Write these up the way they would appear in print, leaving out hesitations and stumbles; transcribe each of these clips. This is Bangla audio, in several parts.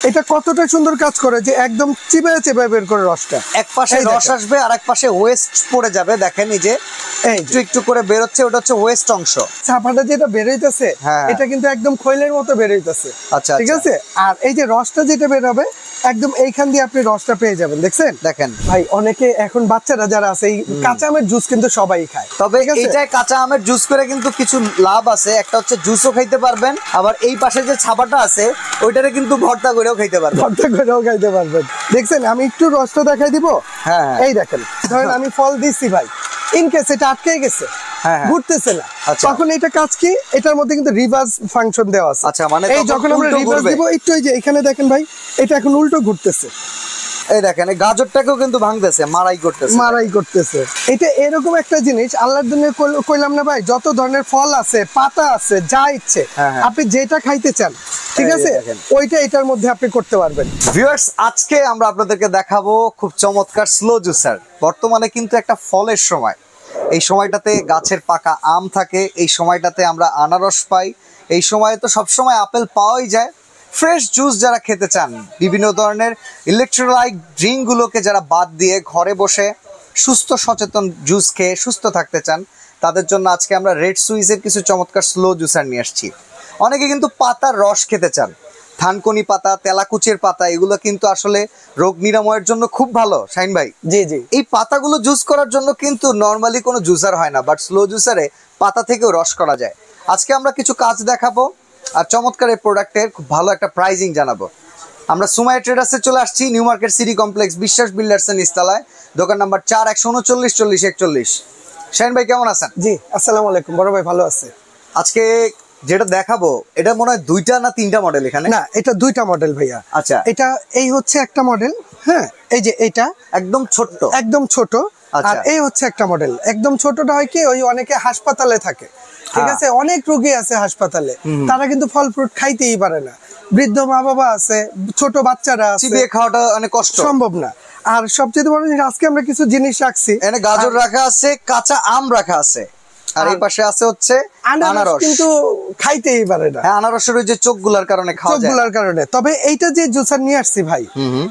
এটা কতটা সুন্দর কাজ করে যে একদম চিবায় চিবায় বের করে রসটা, এক পাশে রস আসবে আর এক পাশে ওয়েস্ট পড়ে যাবে। দেখেন এই যে একটু একটু করে বের হচ্ছে, ওটা হচ্ছে ওয়েস্ট অংশ। ছাপাটা যেটা বের হইতেছে এটা কিন্তু একদম খৈলের মতো বের হইতেছে। আচ্ছা, ঠিক আছে। আর এই যে রসটা যেটা বের হবে একদম এইখান দিয়ে আপনি রসটা পেয়ে যাবেন। দেখছেন? দেখেন ভাই, অনেকে এখন বাচ্চারা যারা আছে এই কাঁচা আমের জুস কিন্তু সবাই খায়। তবে এইটাই কাঁচা আমের জুস করে কিন্তু কিছু লাভ আছে। একটা হচ্ছে জুসও খাইতে পারবেন, আবার এই পাশে যে ছাপাটা আছে ওইটারে কিন্তু ভর্তা করেও খাইতে পারবেন। ভর্তা করেও খাইতে পারবেন। দেখছেন? আমি একটু রসটা দেখাই দিব। হ্যাঁ, এই দেখেন, ধরেন আমি ফল দিচ্ছি ভাই, ইন কেস এটা আটকে গেছে, ঘুরতেছে না, তখন এটা কাজ কি, এটার মধ্যে কিন্তু রিভার্স ফাংশন দেওয়া আছে। আচ্ছা, মানে এই যখন আমরা রিভার্স দিব একটু, এই যে এখানে দেখেন ভাই, এটা এখন উল্টো ঘুরতেছে। এই দেখেন এই গাজরটাকেও কিন্তু ভাঙতেছে, মারাই করতেছে। এটা এরকম একটা জিনিস আল্লাহর দুনিয়ায় কইলাম না ভাই, যত ধরনের ফল আছে, পাতা আছে, যা ইচ্ছে আপনি যেটা খাইতে চান, ঠিক আছে, ওইটা এটার মধ্যে আপনি করতে পারবেন। ভিউয়ার্স, আজকে আমরা আপনাদেরকে দেখাবো খুব চমৎকার স্লো জুসার। বর্তমানে কিন্তু একটা ফলের সময়, এই সময়টাতে গাছের পাকা আম থাকে, এই সময়টাতে আমরা আনারস পাই, এই সময়ে তো সবসময় আপেল পাওয়াই যায়। ফ্রেশ জুস যারা খেতে চান, বিভিন্ন ধরনের ইলেকট্রোলাইট ড্রিঙ্কগুলোকে যারা বাদ দিয়ে ঘরে বসে সুস্থ সচেতন জুস খেয়ে সুস্থ থাকতে চান, তাদের জন্য আজকে আমরা রেড সুইসের কিছু চমৎকার স্লো জুসার নিয়ে আসছি। অনেকে কিন্তু পাতার রস খেতে চান, থানকুনি পাতা, তেলাকুচের পাতা, এগুলো কিন্তু আসলে রোগ নিরাময়ের জন্য খুব ভালো। শাহিন ভাই, জি জি, এই পাতাগুলো জুস করার জন্য কিন্তু নর্মালি কোনো জুসার হয় না, বাট স্লো জুসারে পাতা থেকেও রস করা যায়। আজকে আমরা কিছু কাজ দেখাবো আর চমৎকার এই প্রোডাক্টের খুব ভালো একটা প্রাইজিং জানাবো। আমরা সুমাইয়া ট্রেডার্সে চলে আসছি, নিউ মার্কেট সিটি কমপ্লেক্স, বিশ্বাস বিল্ডার্স এর নিচতলায়, দোকান নাম্বার 4, 139 40 41। শাহিন ভাই কেমন আছেন? জি, আসসালামু আলাইকুম। বড় ভাই ভালো আছে। আজকে যেটা দেখাবো এটা মনে হয় 2টা না 3টা মডেল এখানে? না, এটা 2টা মডেল ভাইয়া। আচ্ছা, এটা এই হচ্ছে একটা মডেল। হ্যাঁ, এই যে এটা একদম ছোট, একদম ছোট। আর এই হচ্ছে একটা মডেল। একদম ছোটটা হয় কি, ওই অনেকে হাসপাতালে থাকে, ঠিক আছে, অনেক রোগী আছে হাসপাতালে, তারা কিন্তু ফল ফ্রুট খাইতেই পারে না, বৃদ্ধ মা বাবা আছে, ছোট বাচ্চারা আছে, চিবিয়ে খাওয়াটা অনেক কষ্ট, সম্ভব না। আর সবচেয়ে বড় জিনিস, আজকে আমরা কিছু জিনিস রাখছি, এখানে গাজর রাখা আছে, কাঁচা আম রাখা আছে, আর এই পাশে আছে হচ্ছে আনারস, কিন্তু খাইতেই পারে না। হ্যাঁ, আনারসের ওই যে চোখগুলার কারণে খাওয়া যায়, চোখগুলার কারণে। তবে এইটা যে জুসার নিয়ে আসছি ভাই,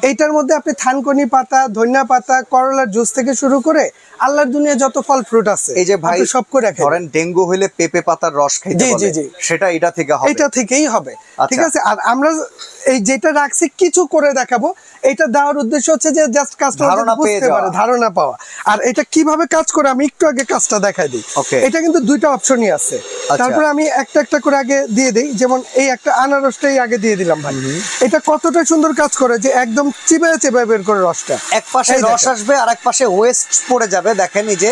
এইটার মধ্যে আপনি থানকুনি পাতা, ধনিয়া পাতা, করলার জুস থেকে শুরু করে আল্লাহর দুনিয়া যত ফল ফ্রুট আছে, এই যে ভাই সব করে রাখেন। ধরেন ডেঙ্গু হইলে পেঁপে পাতার রস খাইতে বলে, সেটা এটা থেকে হবে, এটা থেকেই হবে, ঠিক আছে। আর আমরা এই যেটা রাখছি কিছু করে দেখাবো, এটা দেওয়ার উদ্দেশ্য হচ্ছে যে জাস্ট কাস্টমার বুঝতে পারে, ধারণা পাওয়া। আর এটা কিভাবে কাজ করে আমি একটু আগে কাজটা দেখাই দিই। এটা কিন্তু 2টা অপশনই আছে। তারপরে আমি একটা একটা করে আগে দিয়ে দিই। যেমন এই একটা আনারসটাই আগে দিয়ে দিলাম ভাই। এটা কতটা সুন্দর কাজ করে যে একদম চিবায় চিবায় বের করে রসটা, এক পাশে রস আসবে আর এক পাশে ওয়েস্ট পড়ে যাবে। দেখেন এই যে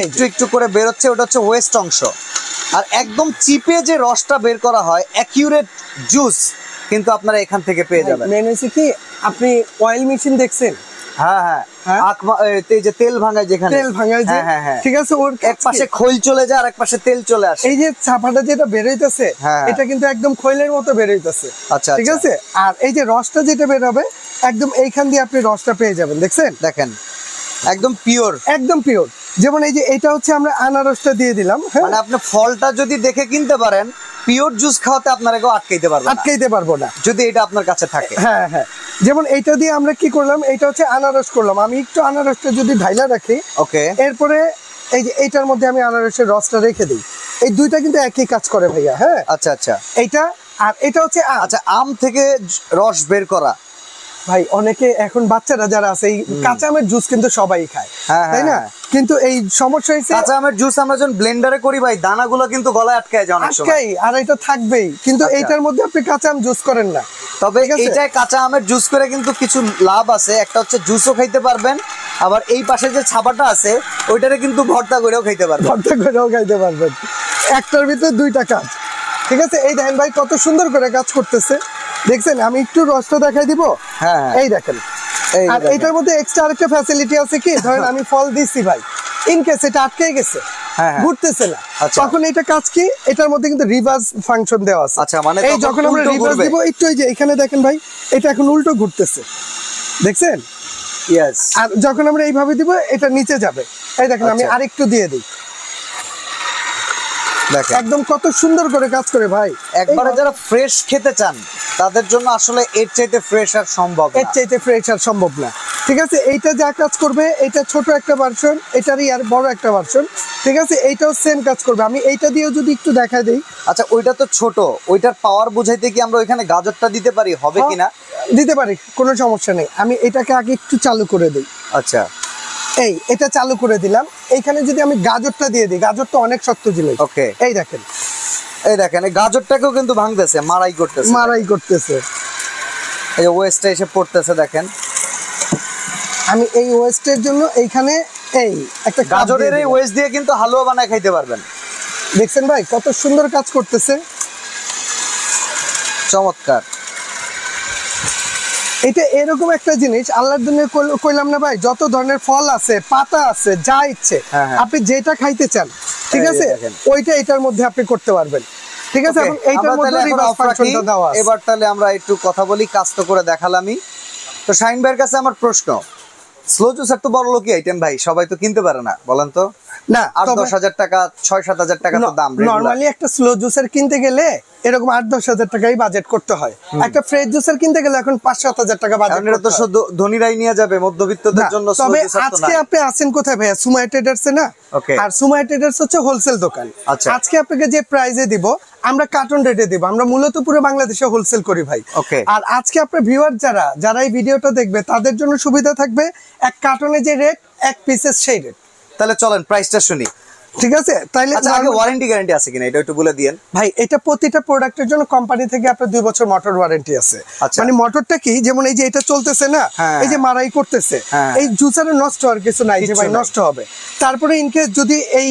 একটু একটু করে বের হচ্ছে, ওটা হচ্ছে ওয়েস্ট অংশ। আর একদম চিপে যে রসটা বের করা হয়, অ্যাকিউরেট জুস কিন্তু আপনারা এখান থেকে পেয়ে যাবেন। মেন হচ্ছে কি, আপনি অয়েল মেশিন দেখছেন? হ্যাঁ, এই যে তেল ভাঙায়, যেখানে তেল ভাঙায়, ঠিক আছে, ওর এক পাশে খৈল চলে যায় আর এক পাশে তেল চলে আসে। এই যে ছাপাটা যেটা বের হইতেছে, এটা কিন্তু একদম খৈলের মতো বের হইতেছে। আচ্ছা, ঠিক আছে। আর এই যে রসটা যেটা বের হবে একদম এইখান দিয়ে আপনি রসটা পেয়ে যাবেন। দেখছেন? দেখেন, একদম পিওর, একদম পিওর। যেমন এই যে এটা হচ্ছে আমরা আনারসটা দিয়ে দিলাম, মানে আপনি ফলটা যদি দেখে কিনতে পারেন, পিওর জুস খাওয়াতে আপনারা কেউ আটকাইতে পারবো না যদি এটা আপনার কাছে থাকে। হ্যাঁ হ্যাঁ, যেমন এইটা দিয়ে আমরা কি করলাম, এটা হচ্ছে আনারস করলাম। আমি একটু আনারসটা যদি ঢাইলা রাখি, ওকে, এরপরে এই যে এইটার মধ্যে আমি আনারসের রসটা রেখে দিই। এই 2টা কিন্তু একই কাজ করে ভাইয়া। হ্যাঁ, আচ্ছা আচ্ছা, এইটা আর এটা হচ্ছে আচ্ছা, আম থেকে রস বের করা। ভাই, অনেকে এখন বাচ্চারা যারা আছে এই কাঁচা আমের জুস কিন্তু সবাই খায়, তাই না? কিন্তু এই সমস্যা হইছে, কাঁচা আমের জুস আমরা যখন ব্লেন্ডারে করি ভাই, দানাগুলো কিন্তু গলায় আটকায় যায় অনেক সময়, আর এটা থাকবেই। কিন্তু এইটার মধ্যে আপনি কাঁচা আম জুস করেন না। তবে এইটাই কাঁচা আমের জুস করে কিন্তু কিছু লাভ আছে। একটা হচ্ছে জুসও খাইতে পারবেন, আবার এই পাশে যে ছাপাটা আছে ওইটারে কিন্তু ভর্তা করেও খাইতে পারবেন, একটার ভিতরে 2টা কাজ, ঠিক আছে। এই দেখেন ভাই কত সুন্দর করে কাজ করতেছে, দেখছেন? আমি একটু রসটা দেখাই দিব। হ্যাঁ, এই দেখেন। আর এটার মধ্যে এক্সট্রা আরেকটা ফ্যাসিলিটি আছে কি, ধরেন আমি ফল দিচ্ছি ভাই, ইন কেস এটা আটকে গেছে, ঘুরতেছে না, তখন এটা কাজ কি, এটার মধ্যে কিন্তু রিভার্স ফাংশন দেওয়া আছে। আচ্ছা, মানে এই যখন আমরা রিভার্স দিব একটু, এই যে এখানে দেখেন ভাই, এটা এখন উল্টো ঘুরতেছে, দেখছেন? ইয়েস। আর যখন আমরা এইভাবে দিব, এটা নিচে যাবে। এই দেখেন, আমি আরেকটু দিয়ে দিই, একদম কত সুন্দর করে কাজ করে ভাই। একবারে যারা ফ্রেশ খেতে চান, তাদের জন্য আসলে এর চাইতে ফ্রেশ আর সম্ভব না, এর চাইতে ফ্রেশ আর সম্ভব না। ঠিক আছে, এইটা যা কাজ করবে, এটা ছোট একটা ভার্সন, এটারই আর বড় একটা ভার্সন। ঠিক আছে, এইটাও সেম কাজ করবে। আমি এইটা দিয়েও যদি একটু দেখাই দেই। আচ্ছা, ওইটা তো ছোট, ওইটার পাওয়ার বুঝাইতে কি আমরা ওইখানে গাজরটা দিতে পারি, হবে কিনা? দিতে পারি, কোনো সমস্যা নেই। আমি এটাকে আগে একটু চালু করে দিই। আচ্ছা, এটা চালু করে দিলাম। এইখানে যদি আমি গাজরটা দিয়ে দিই, গাজরটা অনেক শক্ত জিনিস। ওকে, এই দেখেন এই গাজরটাকেও কিন্তু ভাঙতেছে, মারাই করতেছে। এই ওয়েস্টটা এসে পড়তেছে, দেখেন। আমি এই ওয়েস্টের জন্য এইখানে এই একটা গাজরের এই ওয়েস্ট দিয়ে কিন্তু হালুয়া বানায় খাইতে পারবেন। দেখছেন ভাই কত সুন্দর কাজ করতেছে, চমৎকার। এটা এরকম একটা জিনিস, আল্লাহর দুনিয়া কইলাম না ভাই, যত ধরনের ফল আছে, পাতা আছে, যা ইচ্ছে আপনি যেটা খাইতে চান, ঠিক আছে, ওইটা এটার মধ্যে আপনি করতে পারবেন। ঠিক আছে, এবং এইটার মধ্যে রিভার্স ফাংশনটা দেওয়া আছে। এবার তাহলে আমরা একটু কথা বলি, কাজ তো করে দেখালামই। তো শাহিন ভাইয়ের কাছে আমার প্রশ্ন, স্লো জুসার তো বড় লোকই আইটেম ভাই, সবাই তো কিনতে পারে না, বলেন তো। না, 8-10 টাকা, 6-7 টাকা তো দাম। নরমালি একটা স্লো জুসার কিনতে গেলে এরকম 8-10 টাকাই বাজেট করতে হয়। একটা ফ্রেশ জুসার কিনতে গেলে এখন 5-7 টাকা বাজেট। এটা তো শুধু ধনীরাই নিয়ে যাবে, মধ্যবিত্তদের জন্য স্লো তবে জুসার তো না। আজকে আপনি আছেন কোথায় ভাইয়া? সুমাইয়া ট্রেডার্সে না? আর সুমাইয়া ট্রেডার্স হচ্ছে হোলসেল দোকান। আজকে আপনাকে যে প্রাইসে দিব, আমরা কার্টন রেটে দিব। আমরা মূলত পুরো বাংলাদেশে হোলসেল করি ভাই। আর আজকে আপনার ভিউয়ার যারা এই ভিডিওটা দেখবে, তাদের জন্য সুবিধা থাকবে, এক কার্টনে যে রেট, এক পিসের সেই রেট। তাহলে চলেন প্রাইসটা শুনি। ঠিক আছে, তাইলে আগে ওয়ারেন্টি গ্যারান্টি আছে কিনা এটা একটু বলে দিয়েন। ভাই, এটা প্রতিটা প্রোডাক্টের জন্য কোম্পানি থেকে আপনার 2 বছর মোটর ওয়ারেন্টি আছে। মানে মোটরটা কি, যেমন এই যে এটা চলতেছে না, এই যে মারাই করতেছে, এই জুসারে নষ্ট হওয়ার কিছু নাই যে ভাই নষ্ট হবে। তারপরে ইনকেস যদি এই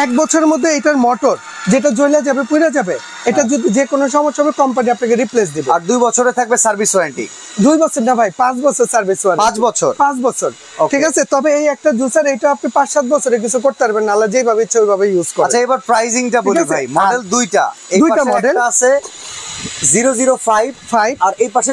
1 বছরের মধ্যে এটার মোটর যেটা জ্বলে যাবে, পুড়ে যাবে, এটা যদি যে কোনো সমস্যা হবে, কোম্পানি আপনাকে রিপ্লেস দিবে। আর 2 বছরে থাকবে সার্ভিস ওয়ারেন্টি। 2 বছর না ভাই, 5 বছর সার্ভিস ওয়ারেন্টি। 5 বছর। ঠিক আছে, তবে এই একটা জুসার, এটা আপনি 5-7 বছরে কিছু করতে পারবেন না, আল্লাহ যেভাবে ইচ্ছা ওইভাবে ইউজ করে। আচ্ছা, এবার প্রাইসিংটা বলি ভাই। মডেল দুইটা মডেল আছে, 005 আর এই পাশে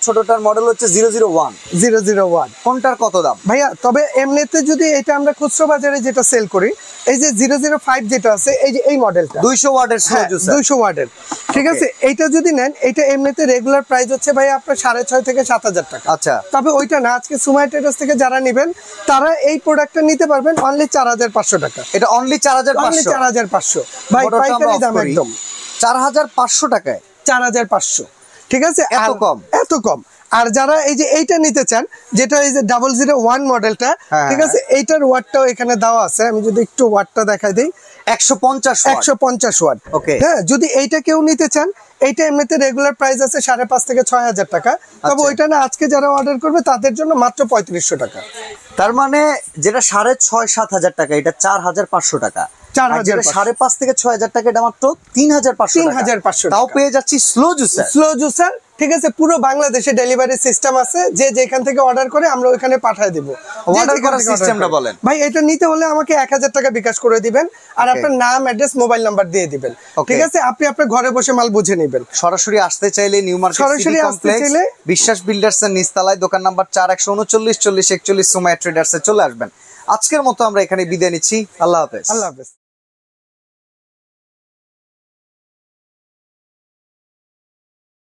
ছোটটার মডেল হচ্ছে 001। কোনটার কত দাম ভাইয়া? তবে এমনিতে যদি এটা আমরা খুচরা বাজারে যেটা সেল করি, এই যে 005 যেটা আছে, এই যে এই মডেলটা 200 ওয়াটের স্লো জুসার, 200 ওয়াটের। ঠিক আছে, এইটা যদি নেন, এটা এমনিতে রেগুলার প্রাইস হচ্ছে ভাই আপনার 6,500 থেকে 7,000 টাকা। আচ্ছা, তবে ওইটা না, আজকে সুমাইয়া ট্রেডার্স থেকে যারা নেবেন, তারা এই প্রোডাক্টটা নিতে পারবেন অনলি 4,500 টাকা। এটা অনলি 4,500 ভাই, পাইকারি দাম একদম 4,500 টাকায়। 4,500, ঠিক আছে, এত কম। আর যারা এই যে এইটা নিতে চান, যেটা এই যে 001 মডেলটা, ঠিক আছে, এইটার ওয়াটটাও এখানে দেওয়া আছে। আমি যদি একটু ওয়াটটা দেখাই দিই, 150 ওয়াট। হ্যাঁ, যদি এইটা কেউ নিতে চান, এইটা এমনিতে রেগুলার প্রাইস আছে 5,500 থেকে 6,000 টাকা। তবে ওইটা না, আজকে যারা অর্ডার করবে তাদের জন্য মাত্র 3,500 টাকা। তার মানে যেটা 6,500-7,000 টাকা, এটা 4,500 টাকা। 5,500 থেকে 6,000 টাকা, এটা মাত্র 3,500। তাও পেয়ে যাচ্ছি স্লো জুসার। ঠিক আছে, পুরো বাংলাদেশে ডেলিভারি সিস্টেম আছে, যে যেখান থেকে অর্ডার করে আমরা ওইখানে পাঠিয়ে দিব। অর্ডার করার সিস্টেমটা বলেন ভাই। এটা নিতে হলে আমাকে 1,000 টাকা বিকাশ করে দিবেন, আর আপনার নাম, অ্যাড্রেস, মোবাইল নাম্বার দিয়ে দিবেন। ঠিক আছে, আপনি আপনার ঘরে বসে মাল বুঝে নেবেন। সরাসরি আসতে চাইলে নিউ মার্কেট সিটি কমপ্লেক্স, বিশ্বাস বিল্ডার্স এর নিচতলায়, দোকান নাম্বার 4, 139 40 41 সুমাইয়া ট্রেডার্সে চলে আসবেন। আজকের মতো আমরা এখানে বিদায় নিচ্ছি। আল্লাহ হাফেজ।